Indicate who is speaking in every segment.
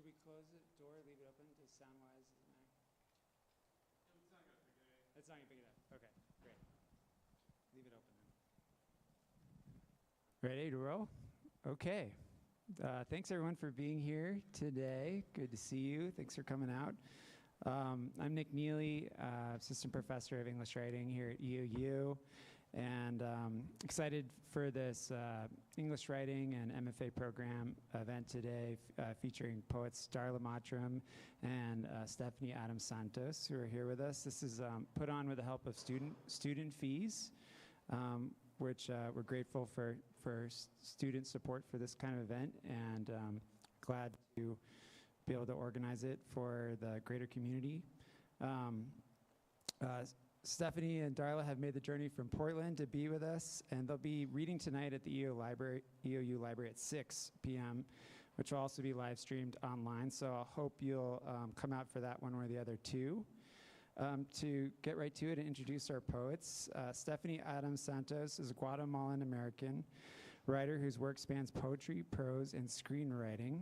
Speaker 1: Should we close the door, leave it open? Does sound-wise, does it matter?
Speaker 2: It's not going to pick it up.
Speaker 1: It's not going to pick it up. Okay, great. Leave it open then. Ready to roll? Okay. Thanks everyone for being here today. Good to see you. Thanks for coming out. I'm Nick Neely, assistant professor of English writing here at EOU, and excited for this English writing and MFA program event today featuring poets Darla Mottram and Stephanie Adams-Santos, who are here with us. This is put on with the help of student fees, which we're grateful for student support for this kind of event, and glad to be able to organize it for the greater community. Stephanie and Darla have made the journey from Portland to be with us, and they'll be reading tonight at the EOU Library at 6 p.m., which will also be live streamed online, so I hope you'll come out for that one or the other too. To get right to it and introduce our poets, Stephanie Adams-Santos is a Guatemalan-American writer whose work spans poetry, prose, and screenwriting.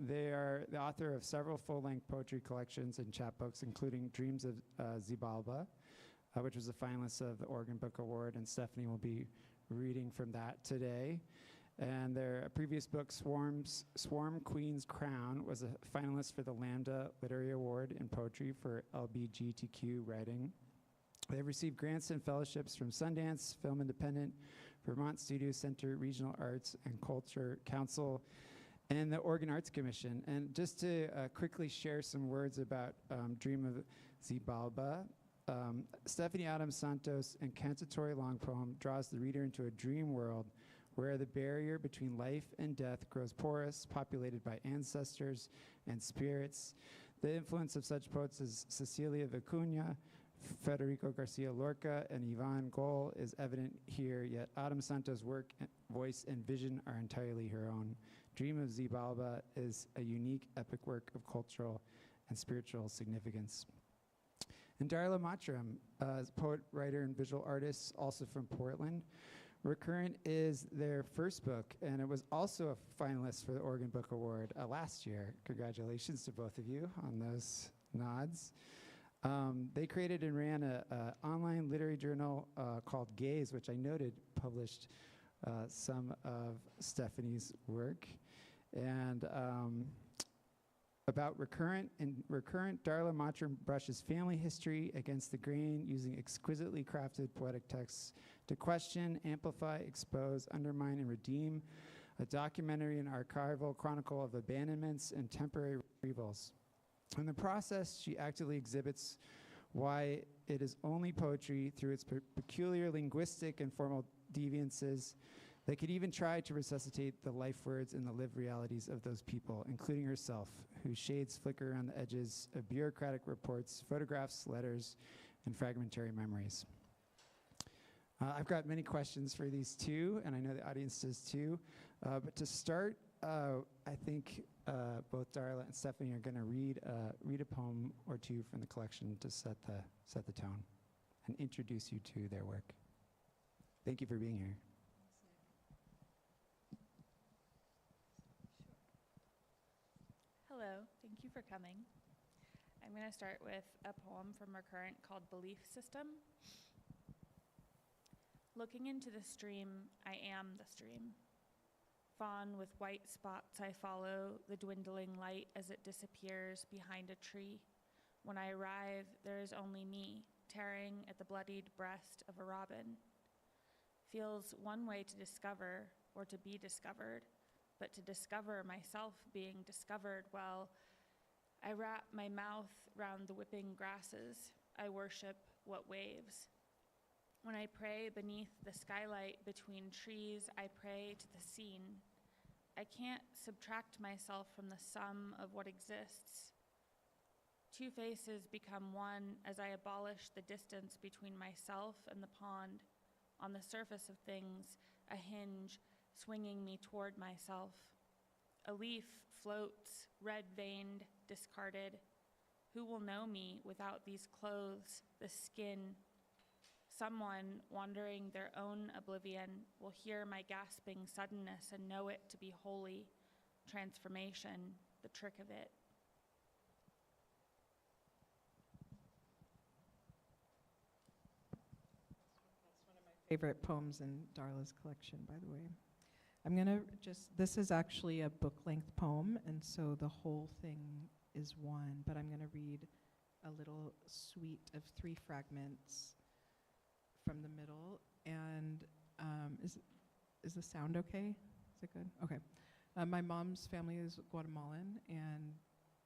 Speaker 1: They are the author of several full-length poetry collections and chapbooks, including Dreams of Xibalba, which was a finalist of the Oregon Book Award, and Stephanie will be reading from that today. And their previous book, Swarm Queen's Crown, was a finalist for the Lambda Literary Award in Poetry for LGBTQ writing. They've received grants and fellowships from Sundance, Film Independent, Vermont Studio Center, Regional Arts and Culture Council, and the Oregon Arts Commission. And just to quickly share some words about Dream of Xibalba, Stephanie Adams-Santos' incantatory long poem draws the reader into a dream world where the barrier between life and death grows porous, populated by ancestors and spirits. The influence of such poets as Cecilia Vicuña, Federico Garcia Lorca, and Yvonne Goll is evident here, yet Adams-Santos' work, voice, and vision are entirely her own. Dream of Xibalba is a unique epic work of cultural and spiritual significance. And Darla Mottram, poet, writer, and visual artist, also from Portland. Recurrent is their first book, and it was also a finalist for the Oregon Book Award last year. Congratulations to both of you on those nods. They created and ran an online literary journal called Gaze, which I noted published some of Stephanie's work. And about Recurrent, Darla Mottram brushes family history against the grain using exquisitely crafted poetic texts to question, amplify, expose, undermine, and redeem a documentary and archival chronicle of abandonments and temporary retrievals. In the process, she actively exhibits why it is only poetry through its peculiar linguistic and formal deviances that could even try to resuscitate the life words and the lived realities of those people, including herself, whose shades flicker around the edges of bureaucratic reports, photographs, letters, and fragmentary memories. I've got many questions for these two, and I know the audience does too. But to start, I think both Darla and Stephanie are going to read a poem or two from the collection to set the tone and introduce you to their work. Thank you for being here.
Speaker 3: Hello, thank you for coming. I'm going to start with a poem from Recurrent called Belief System. Looking into the stream, I am the stream. Fawn with white spots, I follow the dwindling light as it disappears behind a tree. When I arrive, there is only me, tearing at the bloodied breast of a robin. Feels one way to discover or to be discovered, but to discover myself being discovered, well, I wrap my mouth round the whipping grasses. I worship what waves. When I pray beneath the skylight between trees, I pray to the scene. I can't subtract myself from the sum of what exists. Two faces become one as I abolish the distance between myself and the pond. On the surface of things, a hinge swinging me toward myself. A leaf floats, red-veined, discarded. Who will know me without these clothes, the skin? Someone wandering their own oblivion will hear my gasping suddenness and know it to be holy. Transformation, the trick of it.
Speaker 4: favorite poems in Darla's collection, by the way. I'm gonna this is actually a book-length poem, and so the whole thing is one, but I'm gonna read a little suite of 3 fragments from the middle. And is the sound okay? Is it good? Okay. My mom's family is Guatemalan, and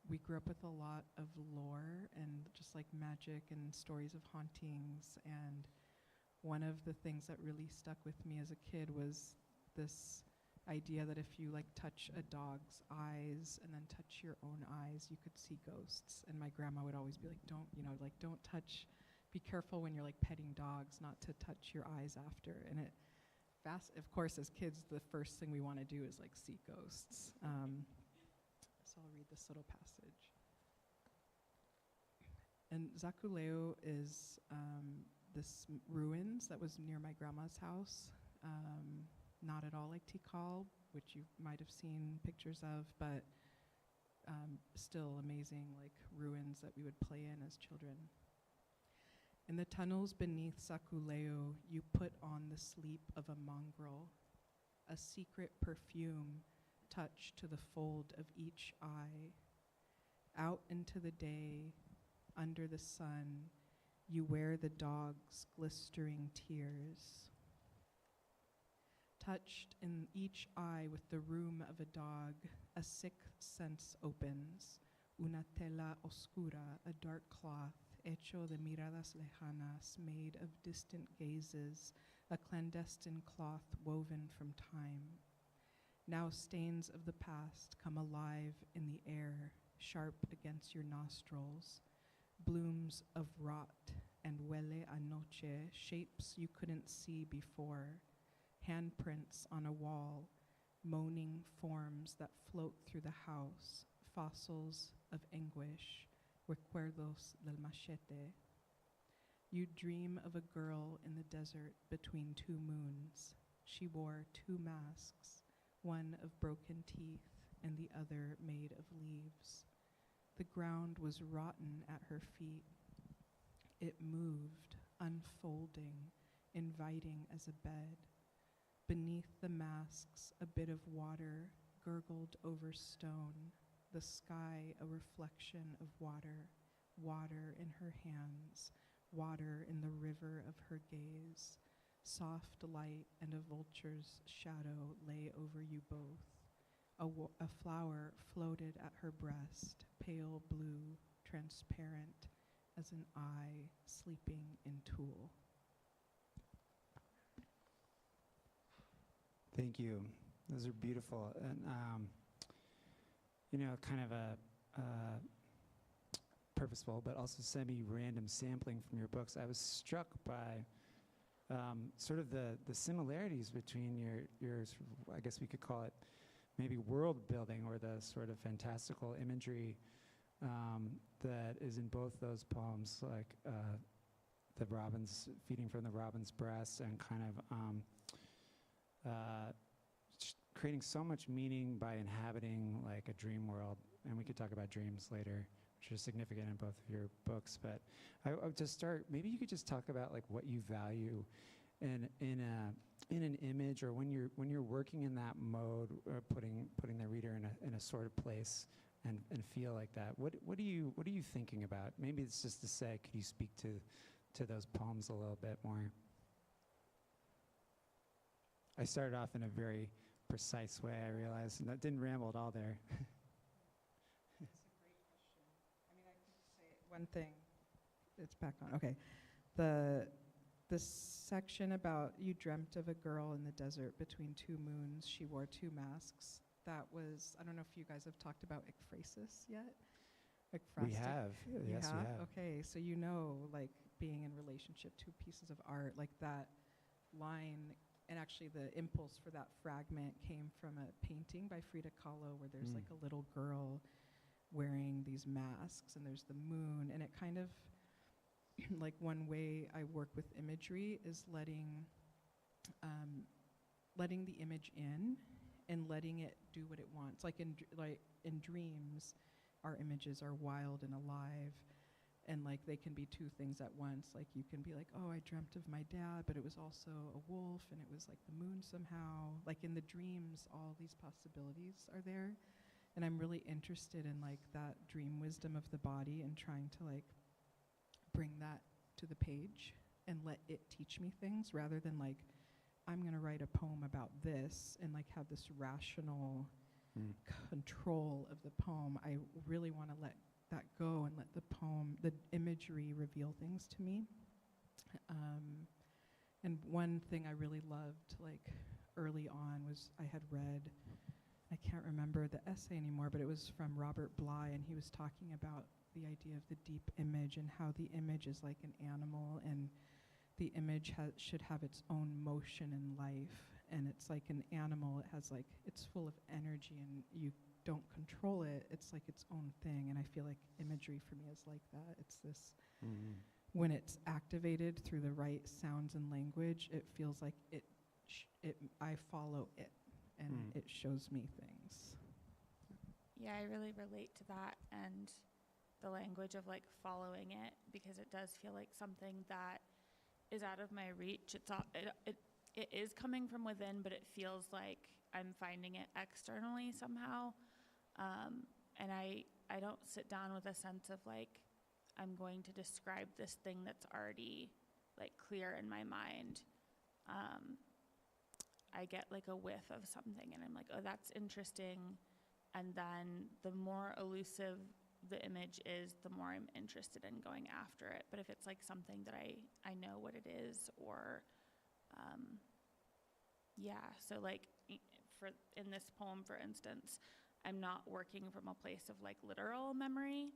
Speaker 4: we grew up with a lot of lore and just like magic and stories of hauntings. And one of the things that really stuck with me as a kid was this idea that if you like touch a dog's eyes and then touch your own eyes, you could see ghosts. And my grandma would always be like, don't touch, be careful when you're like petting dogs not to touch your eyes after. And of course, as kids, the first thing we want to do is like see ghosts. So I'll read this little passage. And Zaculeo is this ruins that was near my grandma's house. Not at all like Tikal, which you might have seen pictures of, but still amazing like ruins that we would play in as children. In the tunnels beneath Saculeo, you put on the sleep of a mongrel, a secret perfume touched to the fold of each eye. Out into the day, under the sun, you wear the dog's glistering tears. Touched in each eye with the rheum of a dog, a sixth sense opens. Una tela oscura, a dark cloth, hecho de miradas lejanas, made of distant gazes, a clandestine cloth woven from time. Now stains of the past come alive in the air, sharp against your nostrils. Blooms of rot and huele a noche, shapes you couldn't see before. Handprints on a wall, moaning forms that float through the house, fossils of anguish, recuerdos del machete. You dream of a girl in the desert between 2 moons. She wore 2 masks, one of broken teeth and the other made of leaves. The ground was rotten at her feet. It moved, unfolding, inviting as a bed. Beneath the masks, a bit of water gurgled over stone, the sky a reflection of water, water in her hands, water in the river of her gaze. Soft light and a vulture's shadow lay over you both. A flower floated at her breast, pale blue, transparent as an eye sleeping in tulle.
Speaker 1: Thank you. Those are beautiful. And, kind of a purposeful but also semi-random sampling from your books. I was struck by sort of the similarities between your sort of, I guess we could call it maybe world building, or the sort of fantastical imagery that is in both those poems, like the robins feeding from the robin's breast, and kind of creating so much meaning by inhabiting like a dream world. And we could talk about dreams later, which are significant in both of your books. But I would just start, maybe you could just talk about like what you value in an image, or when you're working in that mode, putting the reader in a sort of place and feel like that. What are you thinking about? Maybe it's just to say, could you speak to those poems a little bit more? I started off in a very precise way, I realized, and that didn't ramble at all there.
Speaker 4: That's a great question. I mean, I can say one thing. It's back on. Okay. The section about you dreamt of a girl in the desert between 2 moons. She wore 2 masks. That was, I don't know if you guys have talked about ekphrasis yet.
Speaker 1: We have. Yes, we have.
Speaker 4: Okay, so like being in relationship to pieces of art, like that line. And actually the impulse for that fragment came from a painting by Frida Kahlo, where there's like a little girl wearing these masks, and there's the moon. And it kind of, like, one way I work with imagery is letting the image in and letting it do what it wants. Like in dreams, our images are wild and alive. And like they can be two things at once. Like you can be like, oh, I dreamt of my dad, but it was also a wolf, and it was like the moon somehow. Like in the dreams, all these possibilities are there. And I'm really interested in like that dream wisdom of the body and trying to like bring that to the page and let it teach me things rather than like, I'm gonna write a poem about this and like have this rational control of the poem. I really wanna let that go and let the poem, the imagery reveal things to me. And one thing I really loved like early on was I had read, I can't remember the essay anymore, but it was from Robert Bly, and he was talking about the idea of the deep image and how the image is like an animal, and the image should have its own motion and life. And it's like an animal, it has like, it's full of energy and you don't control it. It's like its own thing. And I feel like imagery for me is like that. It's this, when it's activated through the right sounds and language, it feels like I follow it and it shows me things.
Speaker 3: Yeah, I really relate to that and the language of like following it, because it does feel like something that is out of my reach. It is coming from within, but it feels like I'm finding it externally somehow. And I don't sit down with a sense of like, I'm going to describe this thing that's already like clear in my mind. I get like a whiff of something and I'm like, oh, that's interesting. And then the more elusive the image is, the more I'm interested in going after it. But if it's like something that I know what it is, or so like in this poem, for instance, I'm not working from a place of like literal memory,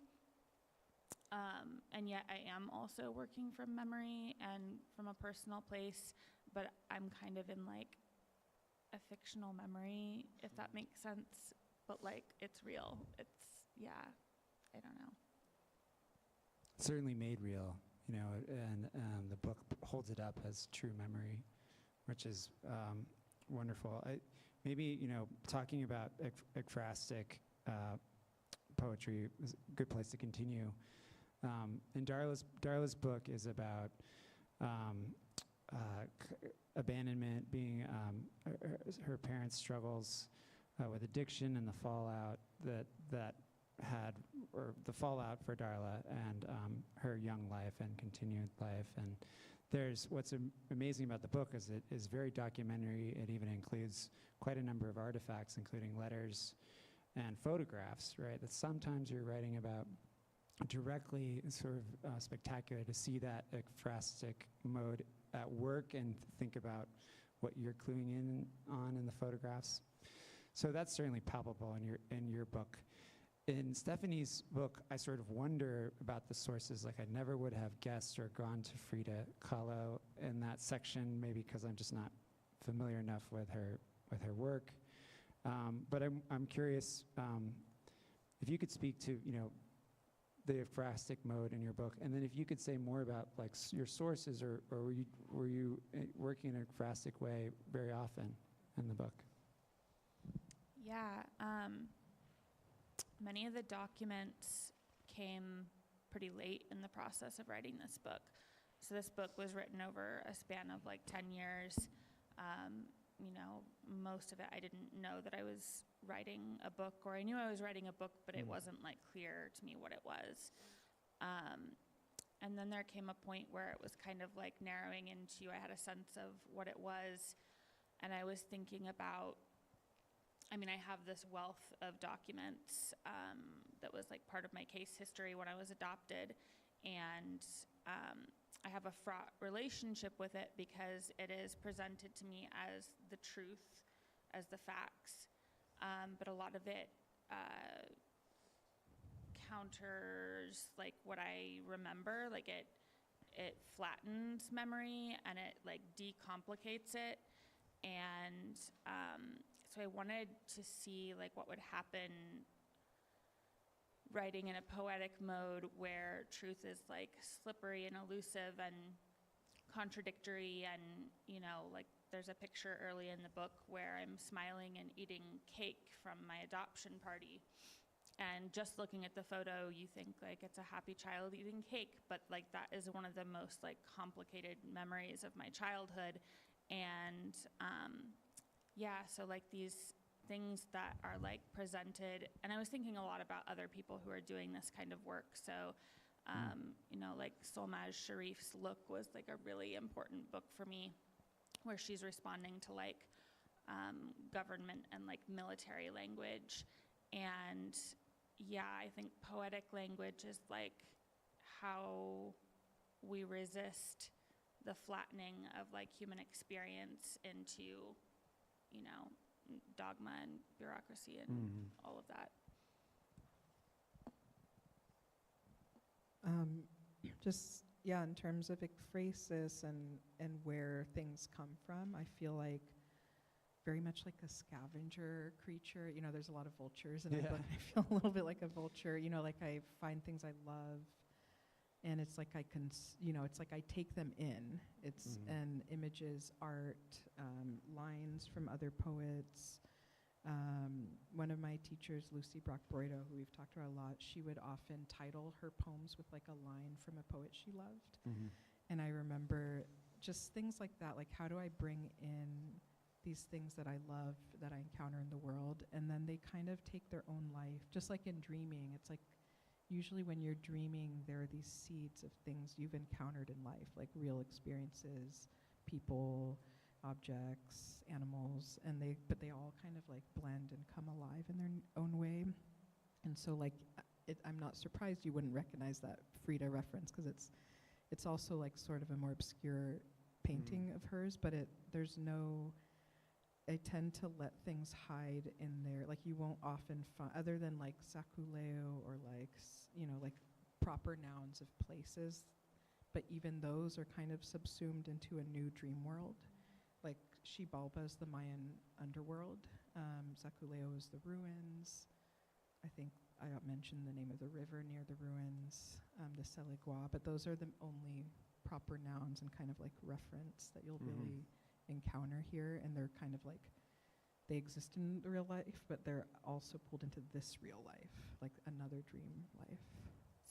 Speaker 3: and yet I am also working from memory and from a personal place, but I'm kind of in like a fictional memory, if that makes sense, but like it's real. I don't know.
Speaker 1: Certainly made real, you know, and the book holds it up as true memory, which is wonderful. Maybe, you know, talking about ekphrastic poetry is a good place to continue. And Darla's book is about abandonment, being her parents' struggles with addiction and the fallout that had, or the fallout for Darla and her young life and continued life. And there's what's amazing about the book is it is very documentary. It even includes quite a number of artifacts, including letters and photographs, right? That sometimes you're writing about directly, sort of spectacular to see that ekphrastic mode at work and think about what you're cluing in on in the photographs. So that's certainly palpable in your book. In Stephanie's book, I sort of wonder about the sources. Like I never would have guessed or gone to Frida Kahlo in that section, maybe because I'm just not familiar enough with her work. But I'm curious if you could speak to, you know, the ekphrastic mode in your book, and then if you could say more about like your sources, or were you working in an ekphrastic way very often in the book?
Speaker 3: Yeah. Many of the documents came pretty late in the process of writing this book. So this book was written over a span of like 10 years. You know, most of it, I didn't know that I was writing a book, or I knew I was writing a book, but it wasn't like clear to me what it was. And then there came a point where it was kind of like narrowing into, I had a sense of what it was, and I was thinking about, I mean, I have this wealth of documents that was like part of my case history when I was adopted, and I have a fraught relationship with it because it is presented to me as the truth, as the facts, but a lot of it counters like what I remember. Like it flattens memory and it like decomplicates it, and so I wanted to see like what would happen writing in a poetic mode where truth is like slippery and elusive and contradictory, and you know, like there's a picture early in the book where I'm smiling and eating cake from my adoption party, And just looking at the photo, you think like it's a happy child eating cake, but like that is one of the most like complicated memories of my childhood. And yeah, so like these things that are like presented, and I was thinking a lot about other people who are doing this kind of work. So, you know, like Solmaz Sharif's Look was like a really important book for me, where she's responding to like government and like military language. And yeah, I think poetic language is like how we resist the flattening of like human experience into, you know, dogma and bureaucracy and all of that.
Speaker 4: Just, yeah, in terms of ekphrasis and where things come from, I feel like very much like a scavenger creature. You know, there's a lot of vultures in my book. I feel a little bit like a vulture. You know, like I find things I love, and it's like I can, you know, it's like I take them in. It's and images, art, lines from other poets. One of my teachers, Lucy Brock-Broido, who we've talked about a lot, she would often title her poems with like a line from a poet she loved. And I remember just things like that, like how do I bring in these things that I love, that I encounter in the world, and then they kind of take their own life. Just like in dreaming, it's like usually when you're dreaming, there are these seeds of things you've encountered in life, like real experiences, people, objects, animals, and but they all kind of like blend and come alive in their own way. And so like, I'm not surprised you wouldn't recognize that Frida reference, because it's also like sort of a more obscure painting of hers, but there's no, I tend to let things hide in there. Like you won't often find, other than like sakuleo or like, you know, like proper nouns of places, but even those are kind of subsumed into a new dream world. Like Xibalba is the Mayan underworld. Sakuleo is the ruins. I think I mentioned the name of the river near the ruins, the Seligua, but those are the only proper nouns and kind of like reference that you'll really encounter here, and they're kind of like, they exist in the real life, but they're also pulled into this real life, like another dream life.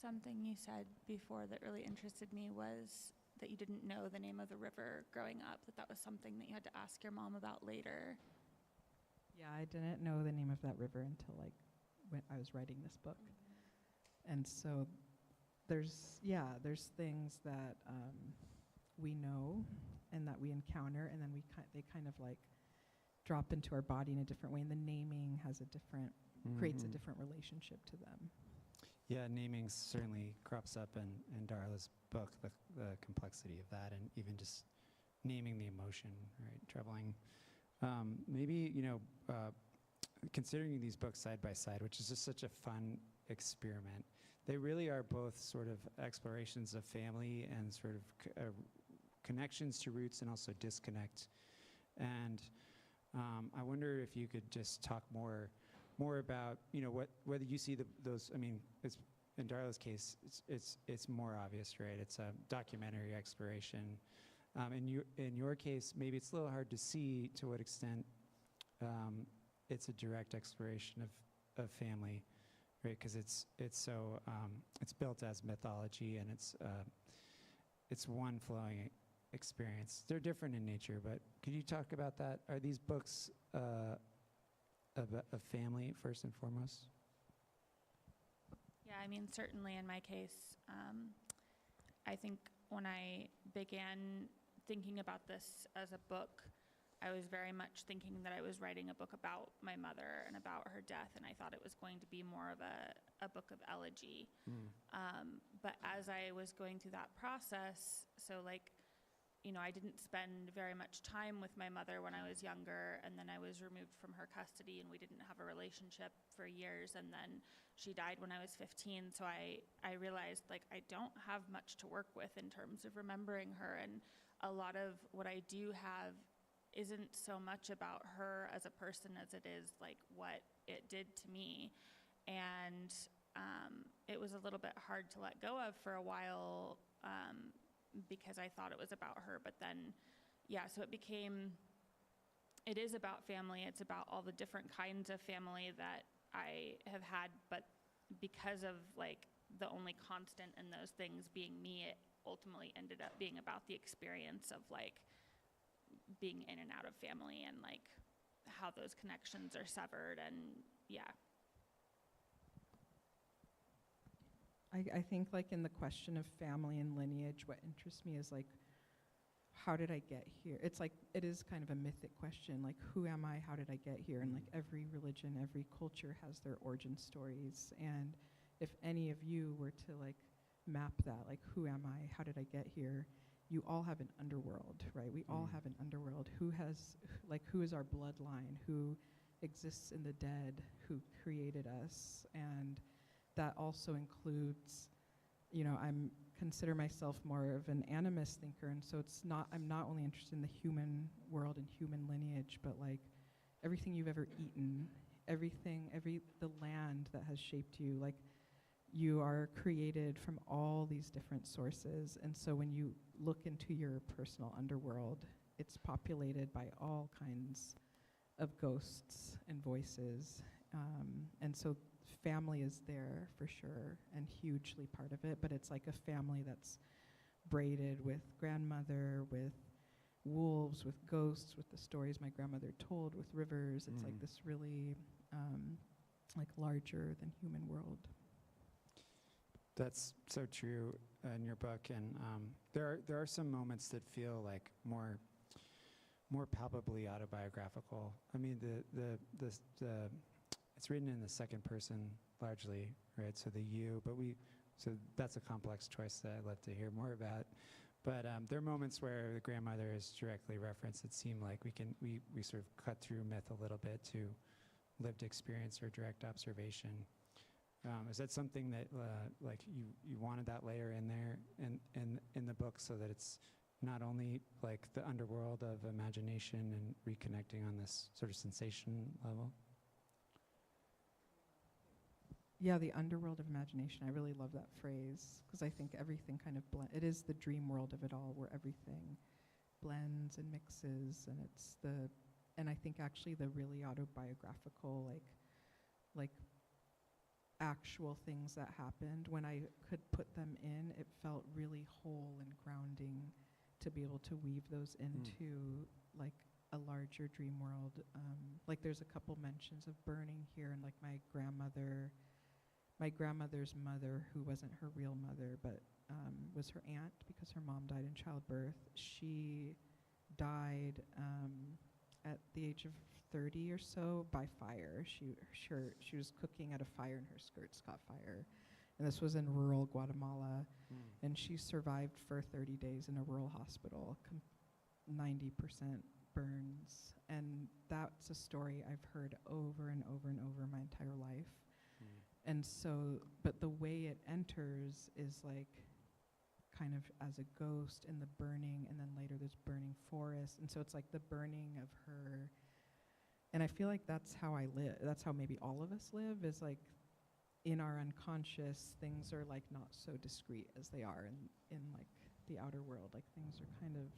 Speaker 3: Something you said before that really interested me was that you didn't know the name of the river growing up, that was something that you had to ask your mom about later.
Speaker 4: Yeah, I didn't know the name of that river until like when I was writing this book. And so there's things that we know and that we encounter, and then they kind of like drop into our body in a different way, and the naming has a different, creates a different relationship to them.
Speaker 1: Yeah, naming certainly crops up in Darla's book, the complexity of that, and even just naming the emotion, right, troubling. Maybe, you know, considering these books side by side, which is just such a fun experiment, they really are both sort of explorations of family and sort of connections to roots and also disconnect. And I wonder if you could just talk more about, you know, whether you see those. I mean, it's, in Darla's case, it's more obvious, right? It's a documentary exploration. In your case, maybe it's a little hard to see to what extent it's a direct exploration of family, right? Because it's so it's built as mythology, and it's one flowing experience. They're different in nature, but could you talk about that? Are these books of family first and foremost?
Speaker 3: Yeah, I mean, certainly in my case, I think when I began thinking about this as a book, I was very much thinking that I was writing a book about my mother and about her death, and I thought it was going to be more of a book of elegy. But as I was going through that process, so like, you know, I didn't spend very much time with my mother when I was younger, and then I was removed from her custody, and we didn't have a relationship for years, and then she died when I was 15, so I realized, like, I don't have much to work with in terms of remembering her, and a lot of what I do have isn't so much about her as a person as it is, like, what it did to me, and it was a little bit hard to let go of for a while, because I thought it was about her, but then, yeah, so it is about family. It's about all the different kinds of family that I have had, but because of like the only constant in those things being me, it ultimately ended up being about the experience of like being in and out of family and like how those connections are severed. And yeah.
Speaker 4: I think like in the question of family and lineage, what interests me is like, how did I get here? It's like, it is kind of a mythic question, like who am I, how did I get here? And like every religion, every culture has their origin stories. And if any of you were to like map that, like who am I, how did I get here? You all have an underworld, right? We all have an underworld. Who is our bloodline? Who exists in the dead? Who created us? And that also includes, I'm consider myself more of an animist thinker, and so I'm not only interested in the human world and human lineage, but like everything you've ever eaten, the land that has shaped you, like you are created from all these different sources. And so when you look into your personal underworld, it's populated by all kinds of ghosts and voices. And so family is there for sure and hugely part of it, but it's like a family that's braided with grandmother, with wolves, with ghosts, with the stories my grandmother told, with rivers. It's like this really like larger than human world.
Speaker 1: That's so true in your book, and there are some moments that feel like more palpably autobiographical. I mean, the it's written in the second person largely, right? So the you, so that's a complex choice that I'd love to hear more about. But there are moments where the grandmother is directly referenced. It seemed like we sort of cut through myth a little bit to lived experience or direct observation. Is that something that like you wanted that layer in there in the book, so that it's not only like the underworld of imagination and reconnecting on this sort of sensation level?
Speaker 4: Yeah, the underworld of imagination. I really love that phrase because I think everything kind of it is the dream world of it all, where everything blends and mixes, and I think actually the really autobiographical, like actual things that happened, when I could put them in, it felt really whole and grounding to be able to weave those into like a larger dream world. Like there's a couple mentions of burning here, and like my grandmother's mother, who wasn't her real mother, but was her aunt because her mom died in childbirth. She died at the age of 30 or so by fire. She was cooking at a fire and her skirts caught fire. And this was in rural Guatemala. And she survived for 30 days in a rural hospital, 90% burns. And that's a story I've heard over and over and over my entire life. And so, but the way it enters is like kind of as a ghost in the burning, and then later there's burning forest. And so it's like the burning of her. And I feel like that's how I live. That's how maybe all of us live, is like in our unconscious, things are like not so discreet as they are in like the outer world. Like things are kind of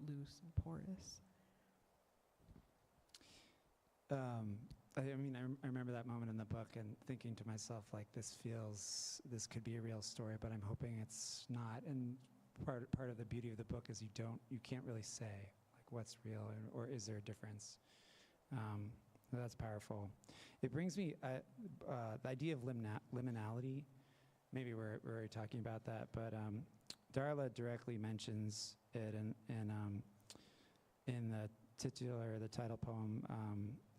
Speaker 4: loose and porous.
Speaker 1: I remember that moment in the book and thinking to myself, like, this could be a real story, but I'm hoping it's not. And part of the beauty of the book is you can't really say, like, what's real or is there a difference? That's powerful. It brings me, the idea of liminality, maybe we're already talking about that, but Darla directly mentions it in the title poem,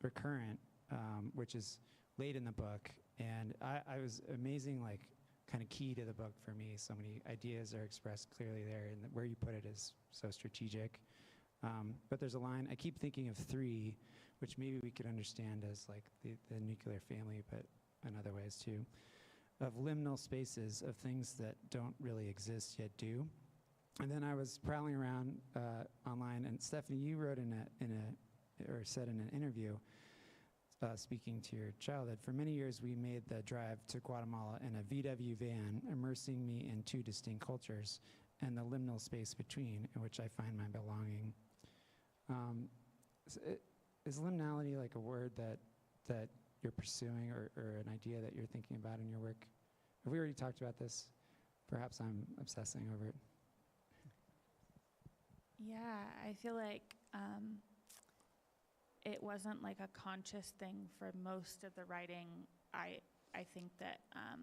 Speaker 1: Recurrent, which is late in the book. And I was amazing, like, kind of key to the book for me. So many ideas are expressed clearly there, and where you put it is so strategic. But there's a line, I keep thinking of 3, which maybe we could understand as like the nuclear family, but in other ways too, of liminal spaces of things that don't really exist yet do. And then I was prowling around online, and Stephanie, you wrote or said in an interview, speaking to your childhood, for many years we made the drive to Guatemala in a VW van, immersing me in 2 distinct cultures and the liminal space between, in which I find my belonging. Is liminality like a word that you're pursuing or an idea that you're thinking about in your work? Have we already talked about this? Perhaps I'm obsessing over it.
Speaker 3: Yeah, I feel like it wasn't like a conscious thing for most of the writing. I think that, I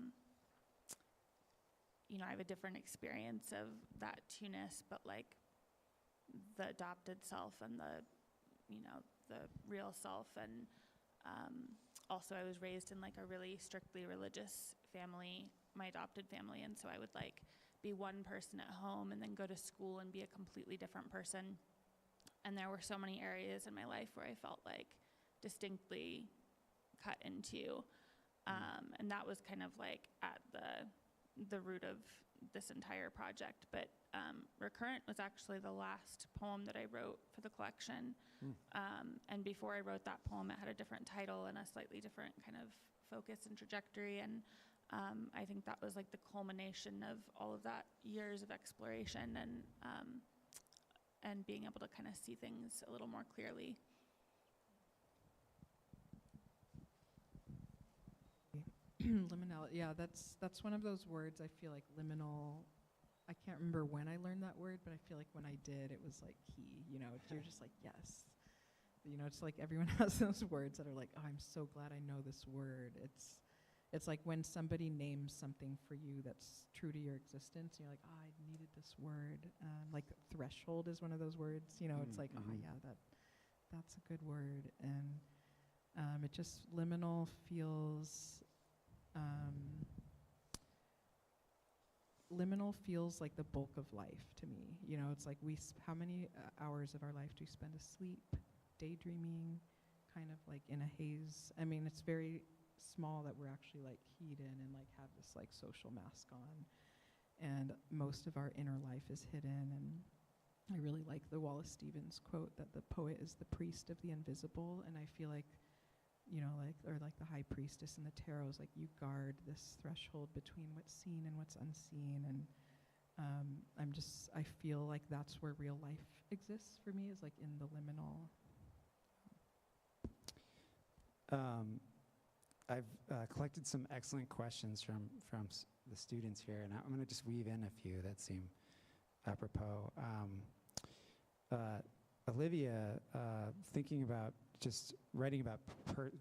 Speaker 3: have a different experience of that two-ness, but like the adopted self and the real self. And also I was raised in like a really strictly religious family, my adopted family. And so I would like be one person at home and then go to school and be a completely different person. And there were so many areas in my life where I felt like distinctly cut into. And that was kind of like at the root of this entire project. But Recurrent was actually the last poem that I wrote for the collection. And before I wrote that poem, it had a different title and a slightly different kind of focus and trajectory. And I think that was like the culmination of all of that years of exploration and being able to kind of see things a little more clearly.
Speaker 4: Liminal, yeah, that's one of those words. I feel like liminal. I can't remember when I learned that word, but I feel like when I did, it was like key. You're just like, yes. It's like everyone has those words that are like, oh, I'm so glad I know this word. It's like when somebody names something for you that's true to your existence, you're like, oh, I needed this word. Like threshold is one of those words. It's like, oh yeah, that's a good word. And it just liminal feels. Liminal feels like the bulk of life to me. It's like how many hours of our life do we spend asleep, daydreaming, kind of like in a haze? I mean, it's very small that we're actually like keyed in and like have this like social mask on. And most of our inner life is hidden. And I really like the Wallace Stevens quote that the poet is the priest of the invisible. And I feel like like the high priestess in the tarot is like you guard this threshold between what's seen and what's unseen. And I feel like that's where real life exists for me, is like in the liminal.
Speaker 1: I've collected some excellent questions from the students here, and I'm going to just weave in a few that seem apropos. Olivia, thinking about just writing about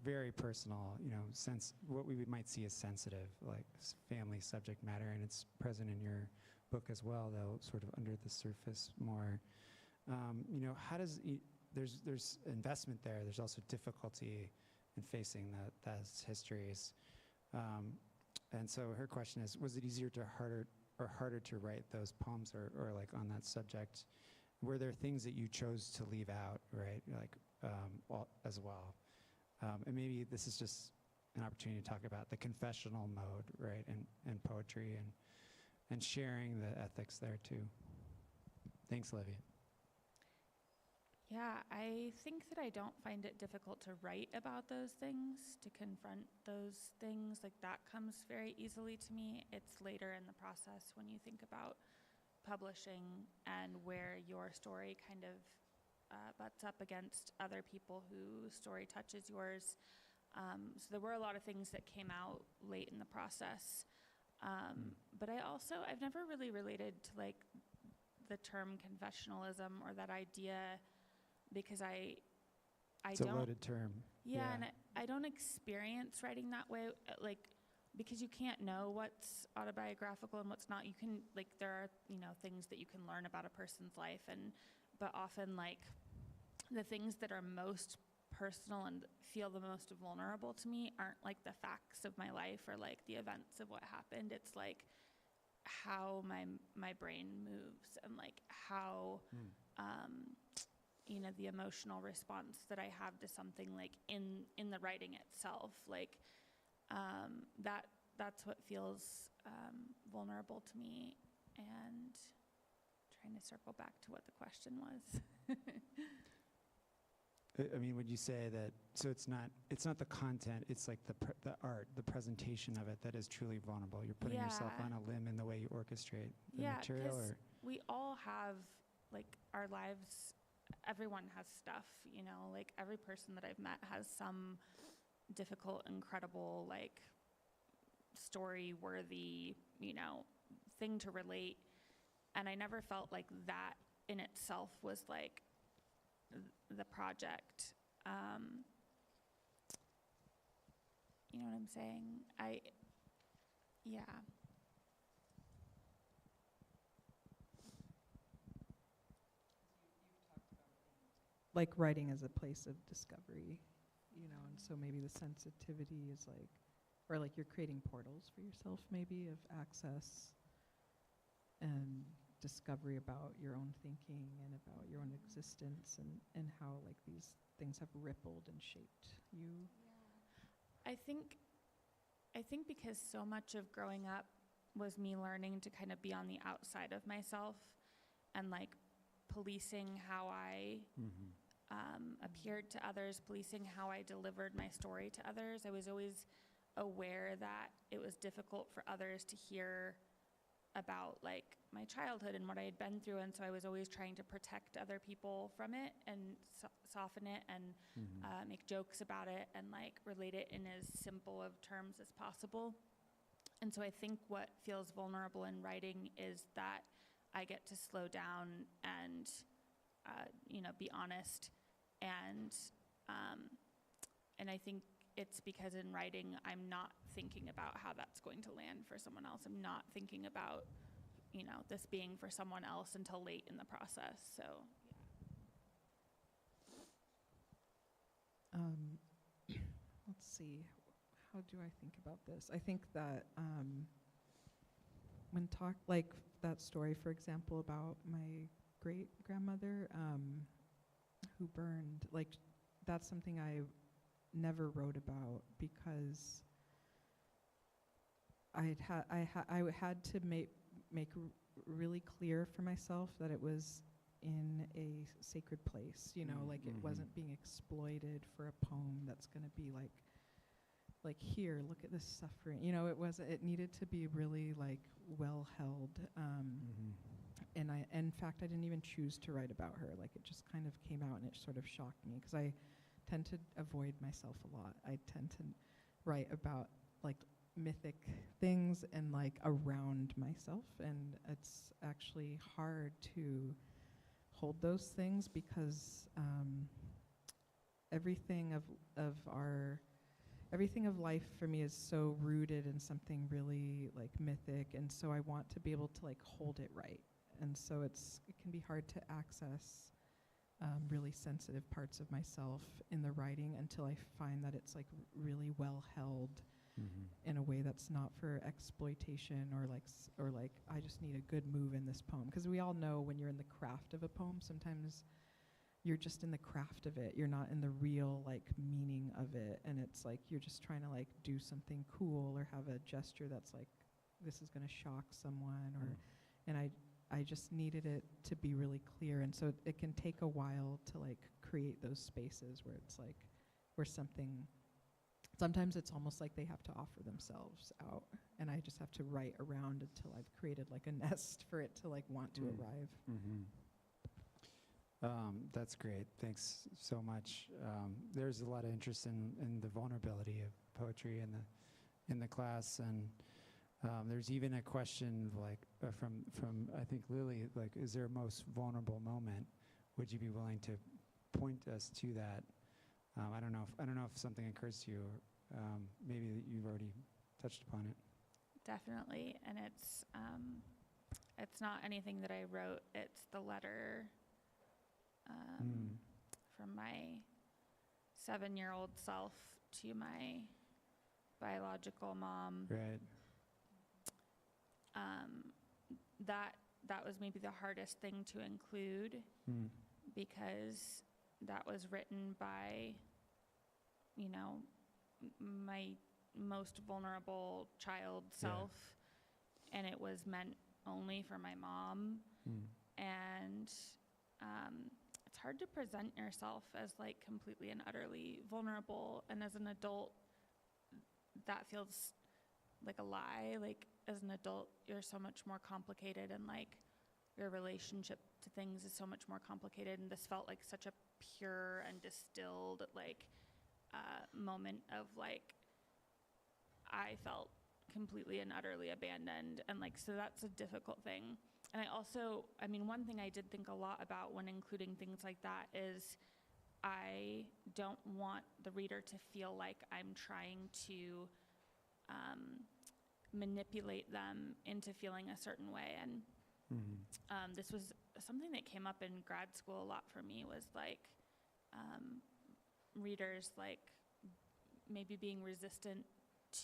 Speaker 1: very personal, sense what we might see as sensitive, like family subject matter, and it's present in your book as well, though sort of under the surface more. How does there's investment there? There's also difficulty in facing those histories, and so her question is: was it easier to harder to write those poems, or like on that subject? Were there things that you chose to leave out, right? Like as well. And maybe this is just an opportunity to talk about the confessional mode, right, and poetry and sharing the ethics there too. Thanks, Olivia.
Speaker 3: Yeah, I think that I don't find it difficult to write about those things, to confront those things. Like that comes very easily to me. It's later in the process when you think about publishing and where your story kind of butts up against other people whose story touches yours. So there were a lot of things that came out late in the process. But I've never really related to like the term confessionalism or that idea, because
Speaker 1: it's a loaded term.
Speaker 3: Yeah, and I don't experience writing that way, like, because you can't know what's autobiographical and what's not. You can, like, there are, things that you can learn about a person's life, but often, like, the things that are most personal and feel the most vulnerable to me aren't, like, the facts of my life or, like, the events of what happened. It's, like, how my brain moves and, like, how, the emotional response that I have to something, like, in the writing itself. Like, that's what feels vulnerable to me, and trying to circle back to what the question was.
Speaker 1: I mean, would you say that, so it's not the content, it's like the art, the presentation of it that is truly vulnerable? You're putting yourself on a limb in the way you orchestrate the material?
Speaker 3: Yeah, because we all have, like, our lives, everyone has stuff, like every person that I've met has some difficult, incredible, like story-worthy, thing to relate. And I never felt like that in itself was like the project. You know what I'm saying? Yeah.
Speaker 4: Like writing as a place of discovery, and so maybe the sensitivity is like, or like you're creating portals for yourself maybe of access and discovery about your own thinking and about your own existence, and how like these things have rippled and shaped you.
Speaker 3: Yeah. I think because so much of growing up was me learning to kind of be on the outside of myself and like policing how I appeared to others, policing how I delivered my story to others. I was always aware that it was difficult for others to hear about like my childhood and what I had been through, and so I was always trying to protect other people from it and soften it and make jokes about it and like relate it in as simple of terms as possible. And so I think what feels vulnerable in writing is that I get to slow down and be honest, and I think it's because in writing I'm not thinking about how that's going to land for someone else. I'm not thinking about this being for someone else until late in the process. So
Speaker 4: Let's see, how do I think about this? I think that when like that story, for example, about my great grandmother who burned, like that's something I never wrote about because I had to make really clear for myself that it was in a sacred place, like it wasn't being exploited for a poem that's going to be like here, look at this suffering. It needed to be really like well held. And in fact, I didn't even choose to write about her. Like it just kind of came out, and it sort of shocked me because I tend to avoid myself a lot. I tend to write about like mythic things and like around myself, and it's actually hard to hold those things because everything of life for me is so rooted in something really like mythic, and so I want to be able to like hold it right. And so it can be hard to access really sensitive parts of myself in the writing until I find that it's like really well held in a way that's not for exploitation or like I just need a good move in this poem. Because we all know when you're in the craft of a poem, sometimes you're just in the craft of it. You're not in the real like meaning of it, and it's like you're just trying to like do something cool or have a gesture that's like this is going to shock someone, and I just needed it to be really clear, and so it can take a while to like create those spaces where it's like where sometimes it's almost like they have to offer themselves out, and I just have to write around until I've created like a nest for it to like want to arrive.
Speaker 1: That's great. Thanks so much. There's a lot of interest in the vulnerability of poetry in the class, and there's even a question like from I think Lily, like, is there a most vulnerable moment? Would you be willing to point us to that? I don't know if something occurs to you, or maybe that you've already touched upon it.
Speaker 3: definitely, and it's not anything that I wrote. It's the letter from my 7-year-old self to my biological mom.
Speaker 1: Right.
Speaker 3: That was maybe the hardest thing to include because that was written by, my most vulnerable child self, and it was meant only for my mom. And it's hard to present yourself as like completely and utterly vulnerable, and as an adult that feels like a lie. Like as an adult you're so much more complicated, and like your relationship to things is so much more complicated, and this felt like such a pure and distilled like moment of like, I felt completely and utterly abandoned. And like, so that's a difficult thing. And I also, I mean, one thing I did think a lot about when including things like that is I don't want the reader to feel like I'm trying to manipulate them into feeling a certain way. And this was something that came up in grad school a lot for me, was like readers like maybe being resistant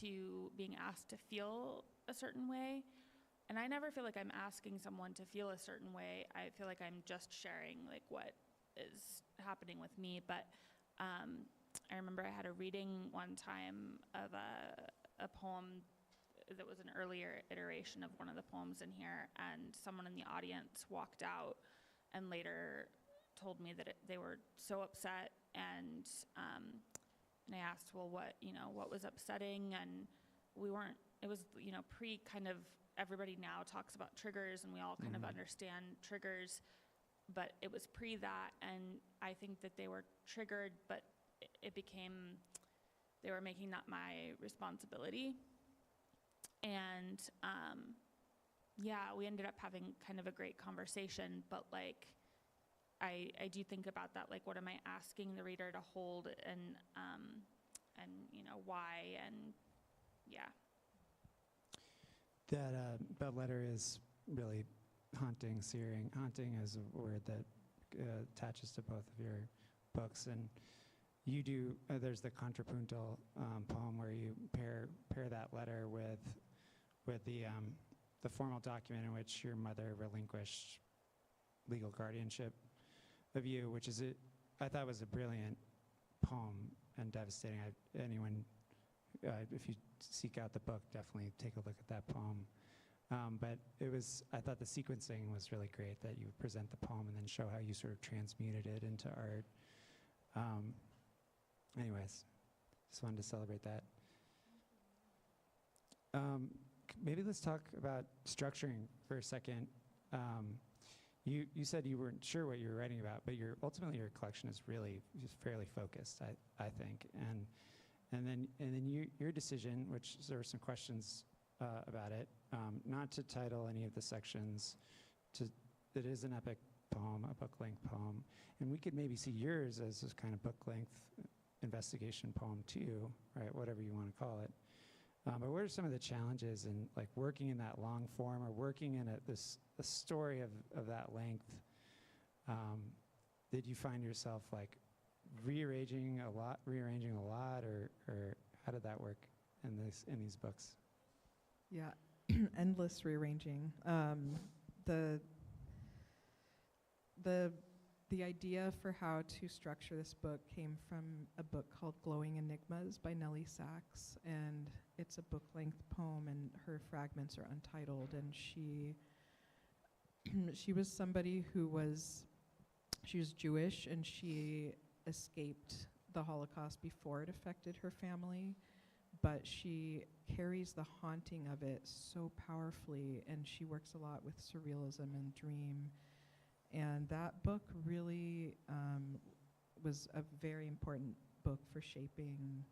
Speaker 3: to being asked to feel a certain way. And I never feel like I'm asking someone to feel a certain way. I feel like I'm just sharing like what is happening with me. But I remember I had a reading one time of a poem that was an earlier iteration of one of the poems in here, and someone in the audience walked out and later told me that they were so upset, and I asked, well, what was upsetting? And it was, pre kind of, everybody now talks about triggers and we all kind of understand triggers, but it was pre that, and I think that they were triggered, but it became, they were making that my responsibility. And we ended up having kind of a great conversation, but like, I do think about that, like, what am I asking the reader to hold, and why, and yeah.
Speaker 1: That letter is really haunting, searing. Haunting is a word that attaches to both of your books, and you do. There's the contrapuntal poem where you pair that letter with the formal document in which your mother relinquished legal guardianship of you, which is I thought was a brilliant poem and devastating. If you seek out the book, definitely take a look at that poem. But I thought the sequencing was really great, that you would present the poem and then show how you sort of transmuted it into art. Anyways, just wanted to celebrate that. Maybe let's talk about structuring for a second. You said you weren't sure what you were writing about, but ultimately your collection is really just fairly focused, I think. And then your decision, which there were some questions about it, not to title any of the sections. It is an epic poem, a book-length poem, and we could maybe see yours as this kind of book-length investigation poem too, right? Whatever you want to call it. But what are some of the challenges in like working in that long form, or working in a story of that length? Did you find yourself like rearranging a lot, or how did that work in these books?
Speaker 4: Yeah, endless rearranging. The idea for how to structure this book came from a book called Glowing Enigmas by Nellie Sachs, and it's a book-length poem, and her fragments are untitled, and she was somebody she was Jewish, and she escaped the Holocaust before it affected her family, but she carries the haunting of it so powerfully, and she works a lot with surrealism and dream. And that book really was a very important book for shaping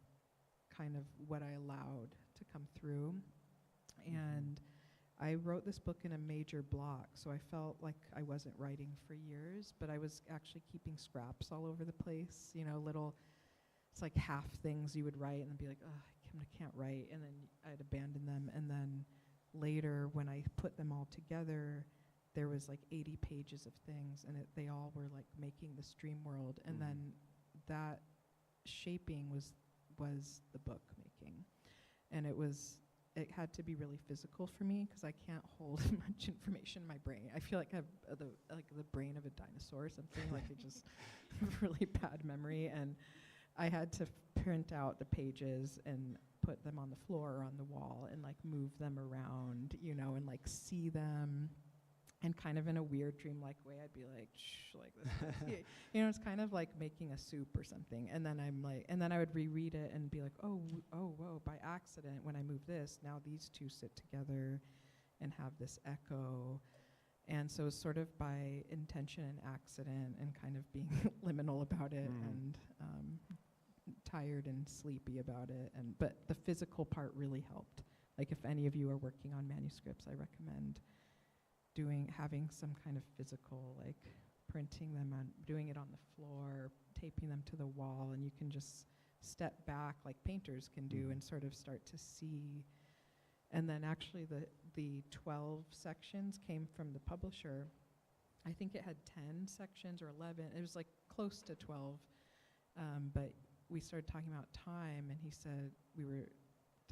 Speaker 4: kind of what I allowed to come through. And I wrote this book in a major block, so I felt like I wasn't writing for years, but I was actually keeping scraps all over the place, it's like half things you would write and be like, oh, I can't write, and then I'd abandon them. And then later, when I put them all together, there was like 80 pages of things, and they all were like making this dream world. And then that shaping was the book making. And it had to be really physical for me, because I can't hold much information in my brain. I feel like I have the brain of a dinosaur or something, like I just really bad memory. And I had to print out the pages and put them on the floor or on the wall and like move them around, and like see them. And kind of in a weird dreamlike way, I'd be like, shh, like this. It's kind of like making a soup or something. And then I would reread it and be like, oh, whoa, by accident, when I move this, now these two sit together and have this echo. And so sort of by intention and accident, and kind of being liminal about it, and tired and sleepy about it. But the physical part really helped. Like if any of you are working on manuscripts, I recommend having some kind of physical, like printing them on, doing it on the floor, taping them to the wall, and you can just step back like painters can do and sort of start to see. And then actually the 12 sections came from the publisher. I think it had 10 sections or 11. It was like close to 12. But we started talking about time, and he said, we were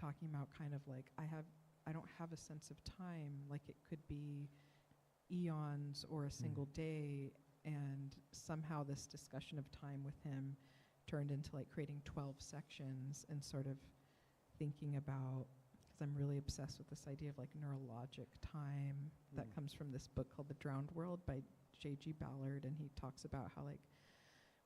Speaker 4: talking about kind of like, I don't have a sense of time, like it could be eons or a single day, and somehow this discussion of time with him turned into like creating 12 sections and sort of thinking about, because I'm really obsessed with this idea of like neurologic time that comes from this book called The Drowned World by J.G. Ballard, and he talks about how like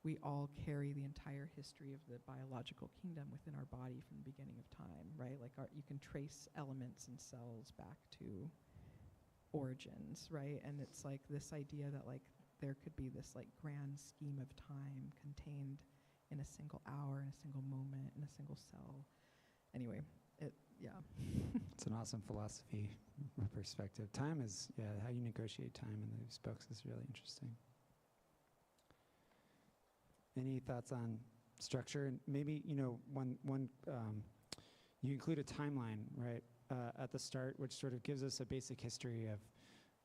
Speaker 4: we all carry the entire history of the biological kingdom within our body from the beginning of time, right? Like you can trace elements and cells back to origins, right? And it's like this idea that like there could be this like grand scheme of time contained in a single hour, in a single moment, in a single cell. Anyway,
Speaker 1: It's an awesome philosophy perspective. Time is, how you negotiate time in these books is really interesting. Any thoughts on structure? And maybe, you include a timeline, right, at the start, which sort of gives us a basic history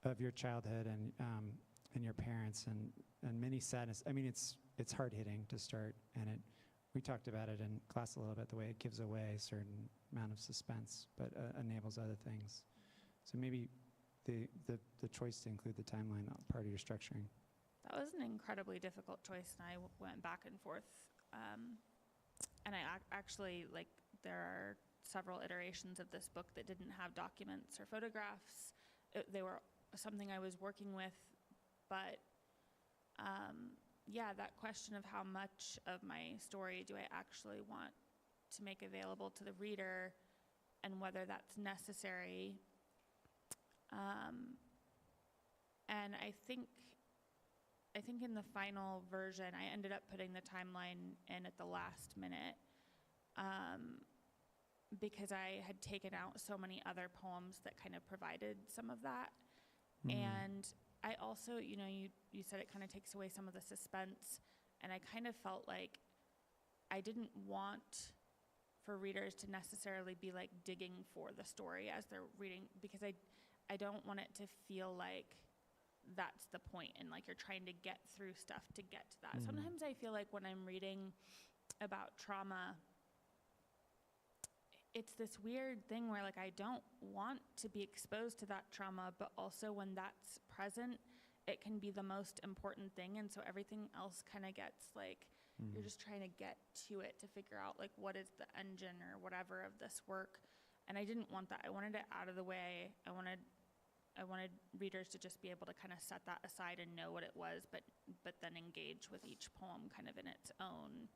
Speaker 1: of your childhood and your parents and many sadness. I mean, it's hard hitting to start, and we talked about it in class a little bit, the way it gives away a certain amount of suspense, but enables other things. So maybe the choice to include the timeline part of your structuring.
Speaker 3: That was an incredibly difficult choice, and I went back and forth. And I actually, like, there are several iterations of this book that didn't have documents or photographs. They were something I was working with, but that question of how much of my story do I actually want to make available to the reader, and whether that's necessary. And I think in the final version, I ended up putting the timeline in at the last minute, because I had taken out so many other poems that kind of provided some of that. And I also, you said it kind of takes away some of the suspense, and I kind of felt like I didn't want for readers to necessarily be like digging for the story as they're reading, because I don't want it to feel like that's the point, and like you're trying to get through stuff to get to that. Sometimes I feel like when I'm reading about trauma, it's this weird thing where like I don't want to be exposed to that trauma, but also when that's present, it can be the most important thing, and so everything else kind of gets like you're just trying to get to it to figure out like what is the engine or whatever of this work. And I didn't want that. I wanted it out of the way. I wanted readers to just be able to kind of set that aside and know what it was, but then engage with each poem kind of in its own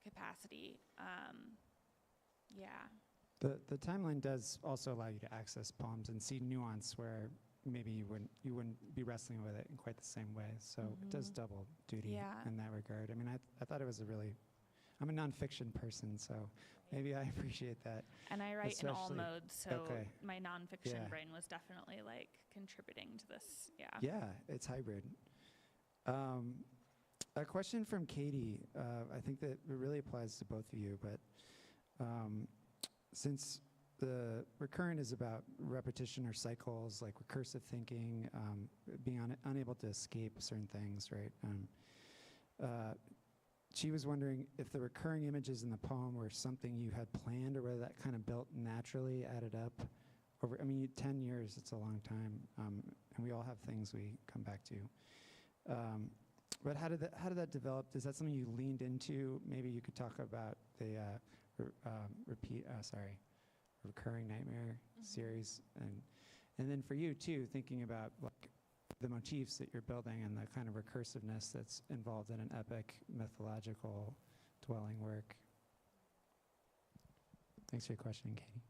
Speaker 3: capacity.
Speaker 1: The timeline does also allow you to access poems and see nuance where maybe you wouldn't be wrestling with it in quite the same way. So it does double duty in that regard. I mean, I thought it was I'm a nonfiction person, so maybe I appreciate that.
Speaker 3: And I write in all
Speaker 1: Especially-
Speaker 3: modes, so
Speaker 1: okay.
Speaker 3: my nonfiction
Speaker 1: Yeah.
Speaker 3: brain was definitely like contributing to this.
Speaker 1: Yeah, it's hybrid. A question from Katie. I think that it really applies to both of you, but since the recurrent is about repetition or cycles, like recursive thinking, being unable to escape certain things, right? She was wondering if the recurring images in the poem were something you had planned, or whether that kind of built naturally, added up over. I mean, 10 years, it's a long time, and we all have things we come back to. But how did that develop? Is that something you leaned into? Maybe you could talk about the recurring nightmare series, and then for you too, thinking about like the motifs that you're building and the kind of recursiveness that's involved in an epic mythological dwelling work. Thanks for your question, Katie.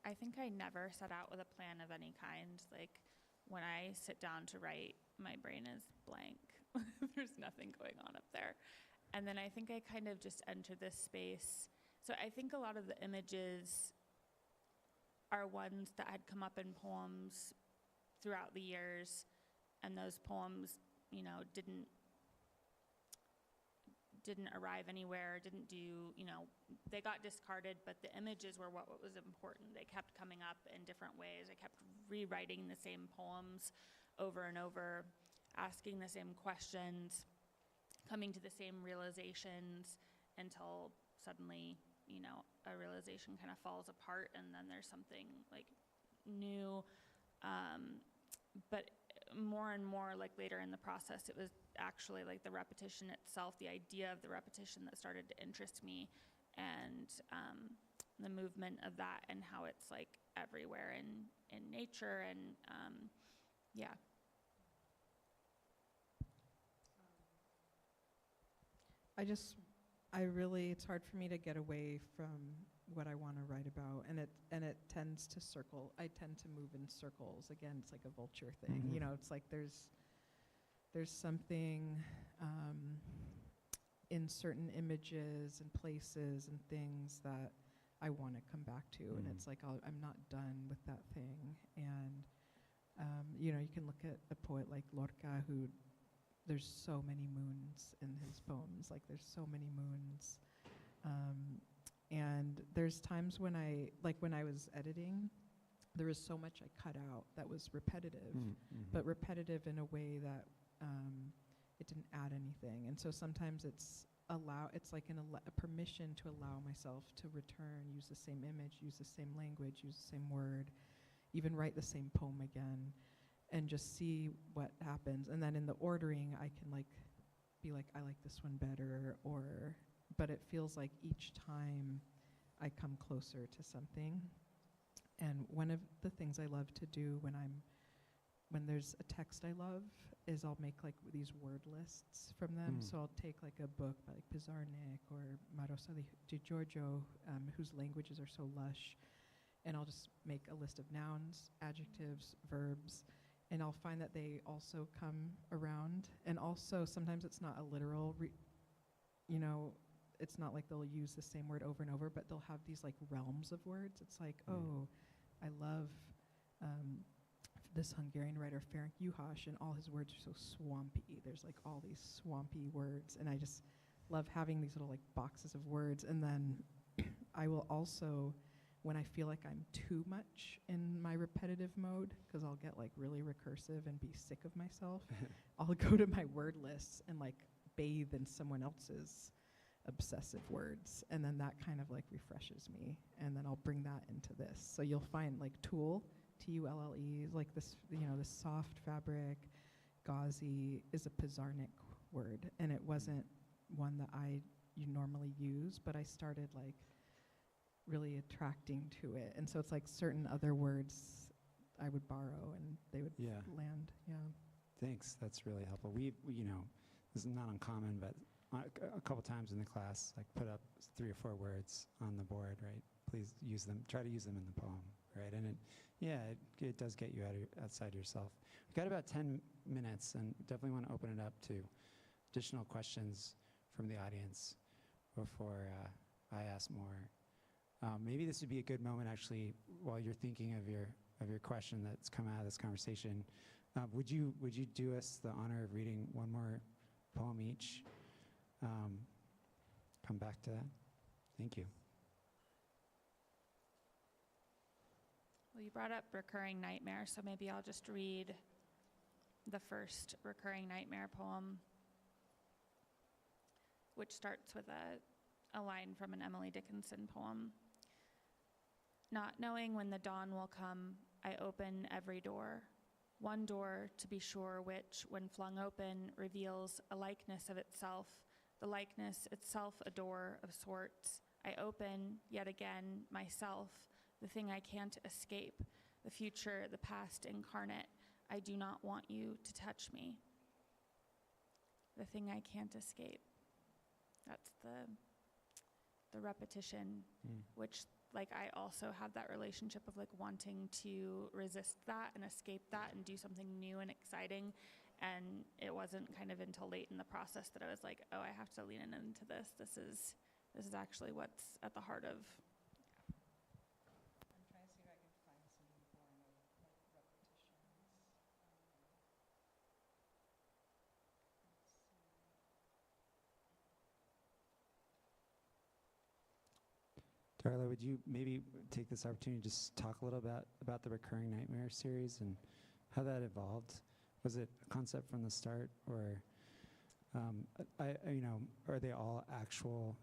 Speaker 3: I think I never set out with a plan of any kind. Like when I sit down to write, my brain is blank. There's nothing going on up there. And then I think I kind of just enter this space. So I think a lot of the images are ones that had come up in poems throughout the years, and those poems, you know, didn't arrive anywhere, didn't do, you know, they got discarded, but the images were what was important. They kept coming up in different ways. I kept rewriting the same poems over and over, asking the same questions, coming to the same realizations until suddenly, you know, a realization kind of falls apart, and then there's something like new. But more and more, like later in the process, it was actually like the repetition itself, the idea of the repetition that started to interest me, and the movement of that, and how it's like everywhere in nature, and yeah.
Speaker 4: It's hard for me to get away from what I want to write about, and it tends to circle. I tend to move in circles. Again, it's like a vulture thing.
Speaker 1: Mhm.
Speaker 4: You know, it's like there's something in certain images and places and things that I want to come back to, and it's like I'm not done with that thing. And you know, you can look at a poet like Lorca, who there's so many moons in his poems. Like there's so many moons. And there's times when when I was editing, there was so much I cut out that was repetitive, but repetitive in a way that it didn't add anything. And so sometimes it's like a permission to allow myself to return, use the same image, use the same language, use the same word, even write the same poem again, and just see what happens. And then in the ordering, I can like be like, I like this one better, but it feels like each time I come closer to something. And one of the things I love to do when there's a text I love is I'll make like these word lists from them. So I'll take like a book by like Pizarnik or Marosa di Giorgio, whose languages are so lush, and I'll just make a list of nouns, adjectives, verbs, and I'll find that they also come around. And also sometimes it's not a literal, you know, it's not like they'll use the same word over and over, but they'll have these like realms of words. It's like, oh, I love this Hungarian writer, Ferenc Juhas, and all his words are so swampy. There's like all these swampy words, and I just love having these little like boxes of words. And then I will also, when I feel like I'm too much in my repetitive mode, because I'll get like really recursive and be sick of myself, I'll go to my word lists and like bathe in someone else's obsessive words, and then that kind of like refreshes me, and then I'll bring that into this. So you'll find like tulle, Tulle, like this, you know, this soft fabric. Gauzy is a Pizarnik word, and it wasn't one that you normally use, but I started like really attracting to it. And so it's like certain other words I would borrow and they would land. Yeah.
Speaker 1: Thanks. That's really helpful. We you know, this is not uncommon, but a couple times in the class, like put up 3 or 4 words on the board, right? Please use them. Try to use them in the poem, right? And it does get you outside yourself. We've got about 10 minutes, and definitely want to open it up to additional questions from the audience before I ask more. Maybe this would be a good moment, actually, while you're thinking of your question that's come out of this conversation. Would you do us the honor of reading one more poem each? Come back to that. Thank you.
Speaker 3: Well, you brought up recurring nightmare, so maybe I'll just read the first recurring nightmare poem, which starts with a line from an Emily Dickinson poem. Not knowing when the dawn will come, I open every door. One door, to be sure, which, when flung open, reveals a likeness of itself, the likeness itself a door of sorts. I open, yet again, myself, the thing I can't escape, the future, the past incarnate. I do not want you to touch me. The thing I can't escape. That's the repetition, which, like, I also have that relationship of like wanting to resist that and escape that and do something new and exciting. And it wasn't kind of until late in the process that I was like, oh, I have to lean into this. This is actually what's at the heart of.
Speaker 4: I'm trying to see if I can find some more repetitions.
Speaker 1: Darla, would you maybe take this opportunity to just talk a little bit about the Recurring Nightmare series and how that evolved? Was it a concept from the start, or are they all actual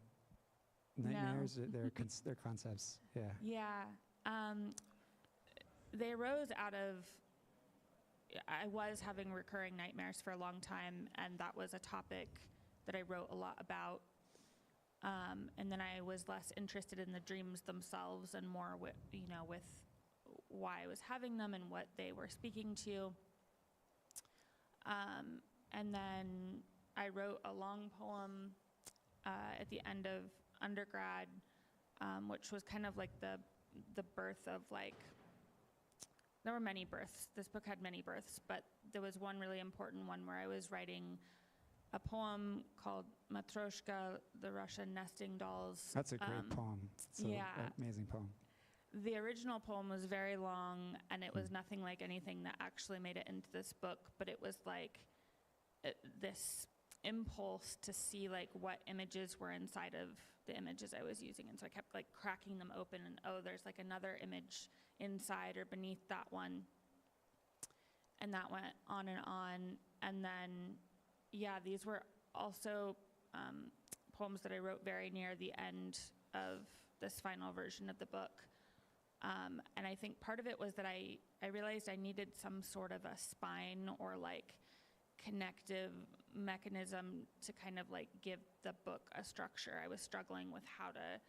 Speaker 1: nightmares?
Speaker 3: No.
Speaker 1: They're concepts. Yeah.
Speaker 3: Yeah. They arose out of, I was having recurring nightmares for a long time, and that was a topic that I wrote a lot about. And then I was less interested in the dreams themselves and more with why I was having them and what they were speaking to. And then I wrote a long poem at the end of undergrad, which was kind of like the birth of there were many births. This book had many births, but there was one really important one where I was writing a poem called Matryoshka, the Russian Nesting Dolls.
Speaker 1: That's a great poem. It's an amazing poem.
Speaker 3: The original poem was very long, and it was nothing like anything that actually made it into this book, but it was like this impulse to see what images were inside of the images I was using. And so I kept cracking them open, and there's another image inside or beneath that one. And that went on. And then, these were also poems that I wrote very near the end of this final version of the book. And I think part of it was that I realized I needed some sort of a spine or connective mechanism to kind of give the book a structure. I was struggling with how to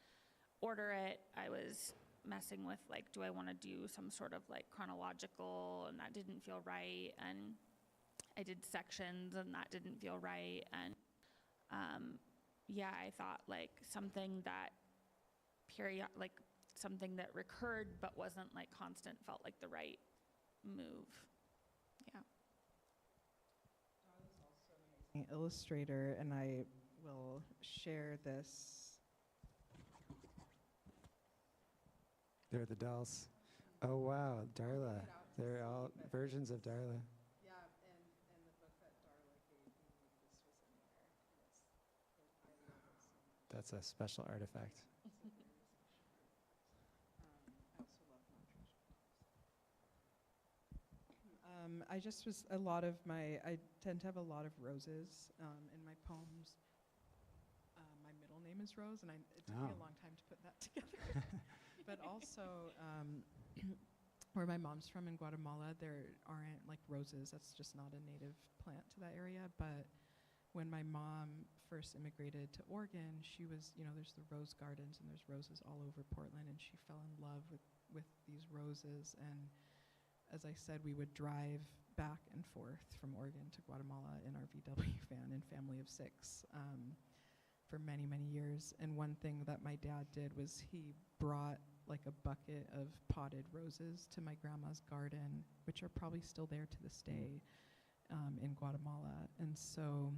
Speaker 3: order it. I was messing with do I want to do some sort of chronological, and that didn't feel right. And I did sections, and that didn't feel right. And I thought something that something that recurred but wasn't constant felt like the right move. Yeah.
Speaker 4: Darla's also an amazing illustrator, and I will share this.
Speaker 1: They're the dolls. Oh, wow, Darla. They're all versions of Darla.
Speaker 4: Yeah, and the book that Darla gave me, this was in there. I love it so much.
Speaker 1: That's a special artifact.
Speaker 4: It's a very special artifact. I also love Mottram. I tend to have a lot of roses in my poems. My middle name is Rose, and it took me a long time to put that together. But also, where my mom's from in Guatemala, there aren't roses. That's just not a native plant to that area. But when my mom first immigrated to Oregon, she was, there's the rose gardens, and there's roses all over Portland, and she fell in love with these roses. And as I said, we would drive back and forth from Oregon to Guatemala in our VW van in family of 6 for many, many years. And one thing that my dad did was he brought a bucket of potted roses to my grandma's garden, which are probably still there to this day in Guatemala. And so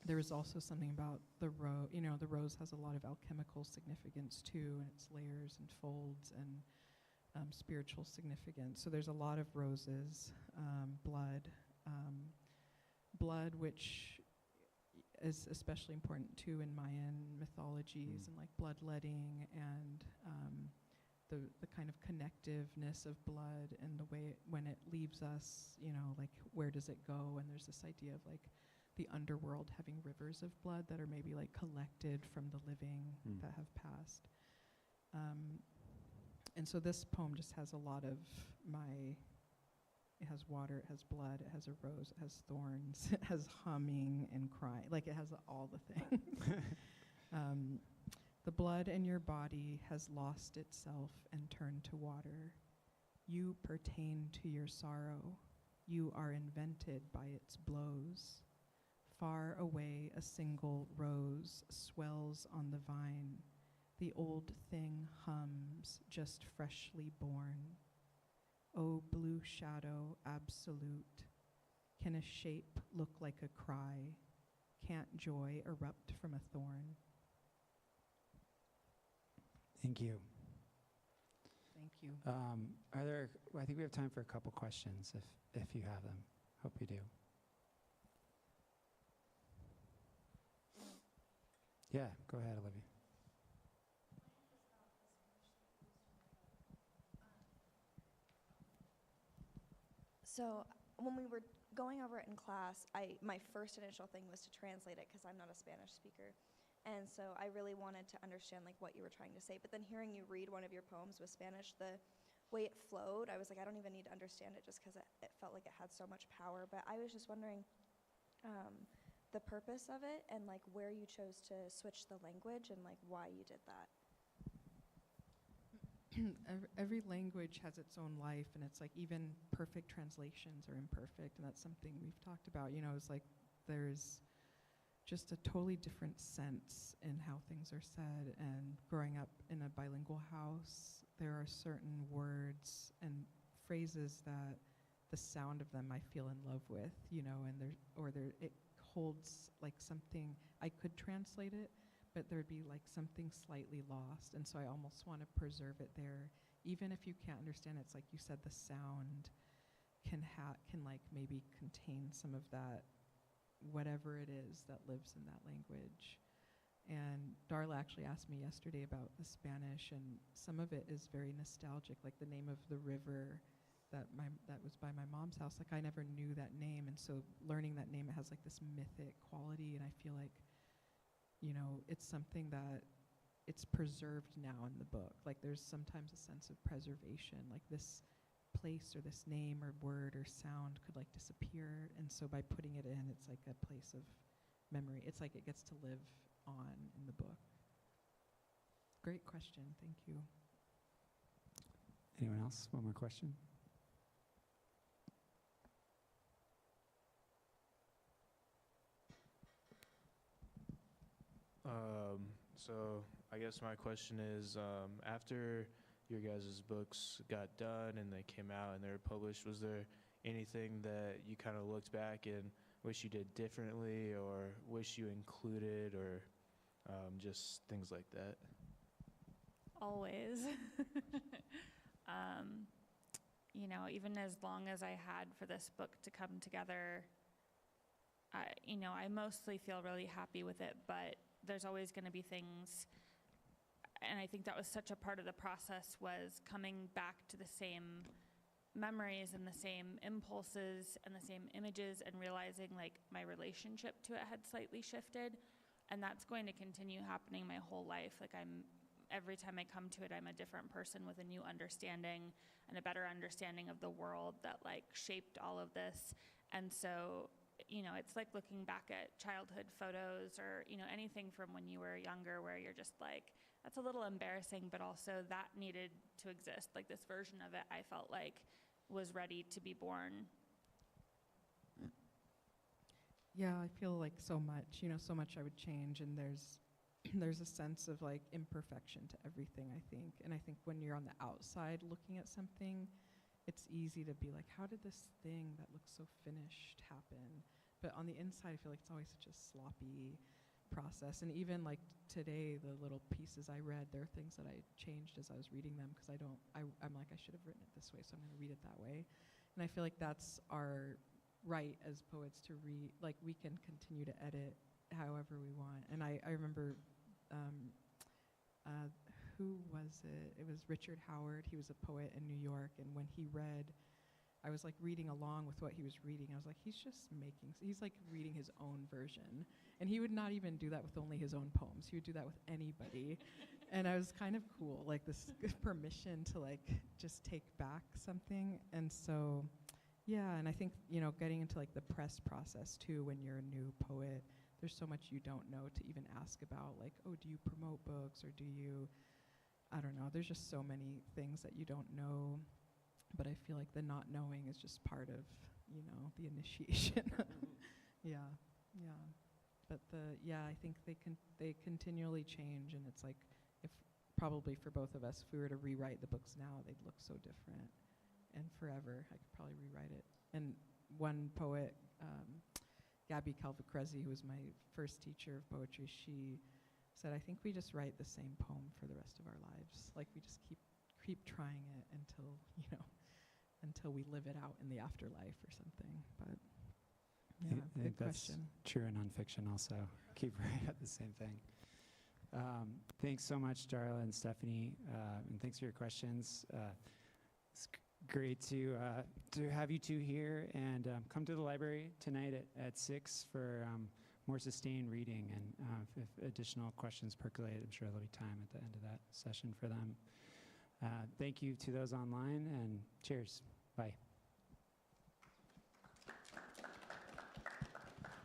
Speaker 4: there was also something about the rose. The rose has a lot of alchemical significance too, and its layers and folds and spiritual significance. So there's a lot of roses, blood, which is especially important too in Mayan mythologies, and bloodletting, and the kind of connectiveness of blood, and the way when it leaves us, where does it go? And there's this idea of the underworld having rivers of blood that are maybe collected from the living that have passed. And so this poem just has a lot of it has water, it has blood, it has a rose, it has thorns, it has humming and crying. It has all the things. The blood in your body has lost itself and turned to water. You pertain to your sorrow. You are invented by its blows. Far away, a single rose swells on the vine. The old thing hums, just freshly born. O blue shadow absolute, Can a shape look like a cry? Can't joy erupt from a thorn?
Speaker 1: Thank you.
Speaker 4: Thank you.
Speaker 1: I think we have time for a couple questions if you have them. Hope you do. Yeah, go ahead, Olivia.
Speaker 5: So when we were going over it in class, my first initial thing was to translate it because I'm not a Spanish speaker. And so I really wanted to understand like what you were trying to say. But then hearing you read one of your poems with Spanish, the way it flowed, I was like, I don't even need to understand it just because it felt like it had so much power. But I was just wondering the purpose of it and like where you chose to switch the language and like why you did that.
Speaker 4: Every language has its own life, and it's like even perfect translations are imperfect, and that's something we've talked about. You know, it's like there's just a totally different sense in how things are said, and growing up in a bilingual house, there are certain words and phrases that the sound of them I feel in love with, you know, and it holds like something. I could translate it, but there'd be like something slightly lost, and so I almost want to preserve it there. Even if you can't understand it, it's like you said, the sound can like maybe contain some of that, whatever it is that lives in that language. And Darla actually asked me yesterday about the Spanish, and some of it is very nostalgic, like the name of the river that was by my mom's house. Like I never knew that name, and so learning that name, it has like this mythic quality, and I feel like, you know, it's something that it's preserved now in the book. Like there's sometimes a sense of preservation, like this place or this name or word or sound could like disappear, and so by putting it in, it's like a place of memory. It's like it gets to live on in the book. Great question, thank you.
Speaker 1: Anyone else? One more question?
Speaker 6: So I guess my question is, after your guys' books got done and they came out and they were published, was there anything that you kind of looked back and wish you did differently or wish you included, or just things like that?
Speaker 3: Always. You know, even as long as I had for this book to come together, I mostly feel really happy with it, but there's always going to be things, and I think that was such a part of the process, was coming back to the same memories and the same impulses and the same images and realizing like my relationship to it had slightly shifted, and that's going to continue happening my whole life. Like every time I come to it, I'm a different person with a new understanding and a better understanding of the world that like shaped all of this. And so, you know, it's like looking back at childhood photos or, you know, anything from when you were younger where you're just like, that's a little embarrassing, but also that needed to exist. Like this version of it, I felt like was ready to be born.
Speaker 4: Yeah, I feel like so much I would change, and there's a sense of like imperfection to everything, I think. And I think when you're on the outside looking at something, it's easy to be like, how did this thing that looks so finished happen? But on the inside, I feel like it's always such a sloppy process. And even like today, the little pieces I read, there are things that I changed as I was reading them because I'm like, I should have written it this way, so I'm going to read it that way. And I feel like that's our right as poets to read. Like we can continue to edit however we want. And I remember, who was it? It was Richard Howard. He was a poet in New York, and when he read, I was like reading along with what he was reading. I was like, he's like reading his own version. And he would not even do that with only his own poems. He would do that with anybody. And I was kind of cool, like this permission to like just take back something. And so, yeah, and I think, you know, getting into like the press process too, when you're a new poet, there's so much you don't know to even ask about, like, oh, do you promote books, or do you, I don't know, there's just so many things that you don't know, but I feel like the not knowing is just part of, you know, the initiation. Yeah. But I think they continually change, and it's like, if probably for both of us, if we were to rewrite the books now, they'd look so different, and forever, I could probably rewrite it. And one poet, Gabby Calvacrezi, who was my first teacher of poetry, she said, I think we just write the same poem for the rest of our lives. Like we just keep trying it until we live it out in the afterlife or something. But yeah,
Speaker 1: I think
Speaker 4: good
Speaker 1: that's
Speaker 4: question.
Speaker 1: true in nonfiction also. Keep writing about the same thing. Thanks so much, Darla and Stephanie, and thanks for your questions. It's great to have you two here, and come to the library tonight at 6 for more sustained reading, and if additional questions percolate, I'm sure there'll be time at the end of that session for them. Thank you to those online, and cheers. Bye.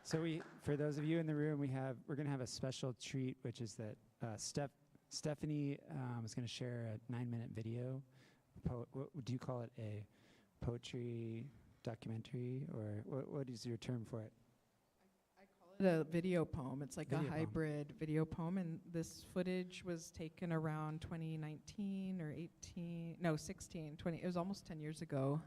Speaker 1: So for those of you in the room, we're going to have a special treat, which is that Stephanie is going to share a 9-minute video. What do you call it? A poetry documentary, or what is your term for it?
Speaker 4: The video poem. It's like
Speaker 1: Video
Speaker 4: a
Speaker 1: poem.
Speaker 4: hybrid video poem, and this footage was taken around 2019 or 16, 20. It was almost 10 years ago.